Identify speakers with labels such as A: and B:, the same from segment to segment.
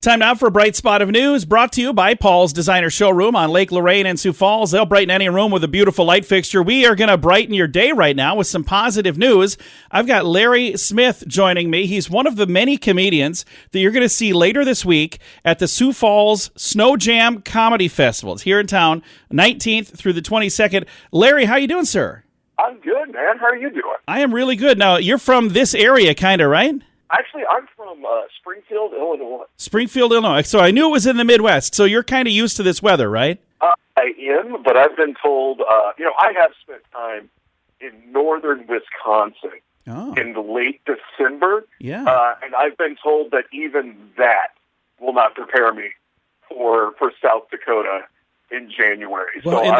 A: Time now for a bright spot of news brought to you by Paul's Designer Showroom on Lake Lorraine and Sioux Falls. They'll brighten any room with a beautiful light fixture. We are going to brighten your day right now with some positive news. I've got Larry Smith joining me. He's one of the many comedians that you're going to see later this week at the Sioux Falls SnoJam Comedy Festival. It's here in town, 19th through the 22nd. Larry, how you doing, sir?
B: I'm good, man. How are you doing?
A: I am really good. Now, you're from this area, kind of, right?
B: Actually, I'm from Springfield, Illinois.
A: Springfield, Illinois. So I knew it was in the Midwest. So you're kind of used to this weather, right?
B: I am, but I've been told, I have spent time in northern Wisconsin in the late December.
A: Yeah.
B: And I've been told that even that will not prepare me for South Dakota in January.
A: Well,
B: so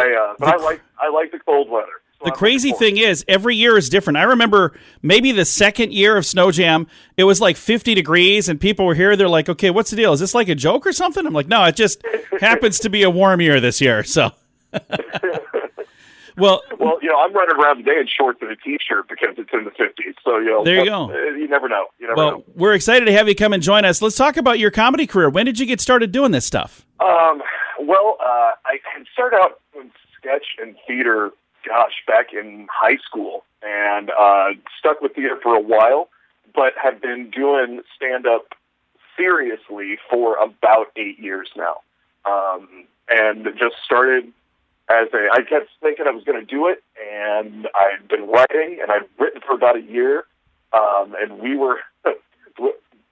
B: I like the cold weather.
A: The crazy thing is, every year is different. I remember maybe the second year of SnoJam, it was like 50 degrees, and people were here. They're like, okay, what's the deal? Is this like a joke or something? I'm like, no, it just happens to be a warm year this year. So, well,
B: I'm running around today in shorts and a T-shirt because it's in the 50s. So,
A: there you go.
B: You never know. Well,
A: we're excited to have you come and join us. Let's talk about your comedy career. When did you get started doing this stuff?
B: I had started out doing sketch and theater back in high school, and stuck with theater for a while, but have been doing stand-up seriously for about 8 years now. And just started I kept thinking I was going to do it, and I'd been writing, and I'd written for about a year, and we were,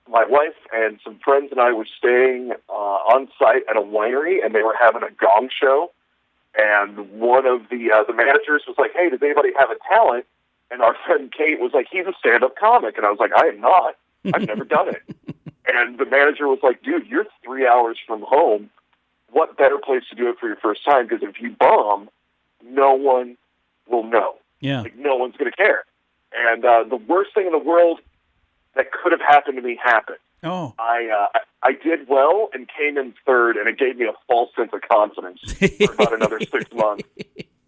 B: my wife and some friends and I were staying on site at a winery, and they were having a gong show. And one of the managers was like, hey, does anybody have a talent? And our friend Kate was like, he's a stand-up comic. And I was like, I am not. I've never done it. And the manager was like, dude, you're 3 hours from home. What better place to do it for your first time? Because if you bomb, no one will know.
A: Yeah.
B: Like, no one's going to care. And the worst thing in the world that could have happened to me happened.
A: Oh.
B: I did well and came in third, and it gave me a false sense of confidence for about another 6 months.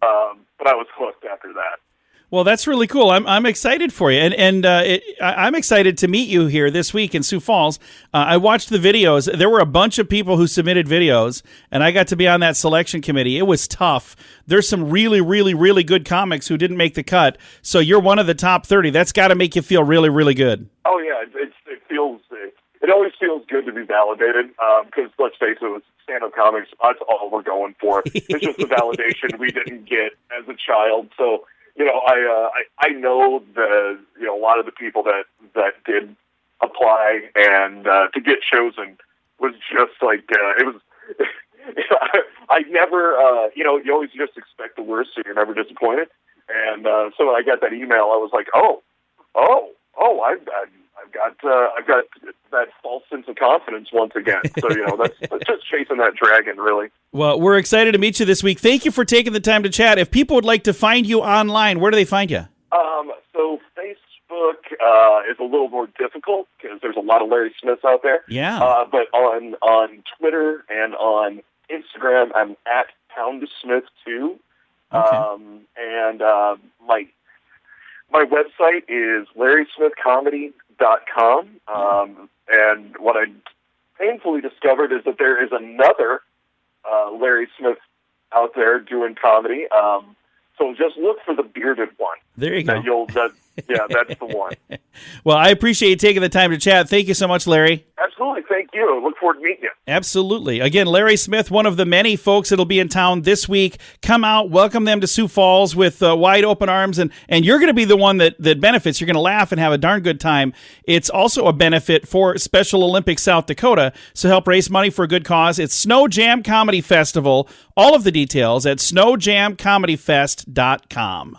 B: But I was hooked after that.
A: Well, that's really cool. I'm excited for you, and I'm excited to meet you here this week in Sioux Falls. I watched the videos. There were a bunch of people who submitted videos, and I got to be on that selection committee. It was tough. There's some really, really, really good comics who didn't make the cut. So you're one of the top 30. That's got to make you feel really, really good.
B: Oh yeah, it always feels good to be validated, because let's face it, with stand-up comics, that's all we're going for. It's just the validation we didn't get as a child. So, I know a lot of the people that did apply and to get chosen was just like, it was, I never, you always just expect the worst, so you're never disappointed. And so when I got that email, I was like, I've got that false sense of confidence once again. So, that's just chasing that dragon, really.
A: Well, we're excited to meet you this week. Thank you for taking the time to chat. If people would like to find you online, where do they find you?
B: So Facebook is a little more difficult because there's a lot of Larry Smiths out there.
A: Yeah.
B: But on Twitter and on Instagram, I'm at PoundSmith2.
A: Okay.
B: And my website is LarrySmithComedy.com. And what I painfully discovered is that there is another Larry Smith out there doing comedy. So just look for the bearded one.
A: There you go.
B: That's the one.
A: Well, I appreciate you taking the time to chat. Thank you so much, Larry.
B: Absolutely. Thank you. I look forward to meeting you.
A: Absolutely. Again, Larry Smith, one of the many folks that'll be in town this week. Come out, welcome them to Sioux Falls with wide open arms, and you're going to be the one that benefits. You're going to laugh and have a darn good time. It's also a benefit for Special Olympics South Dakota, so help raise money for a good cause. It's SnoJam Comedy Festival. All of the details at SnoJamComedyFest.com.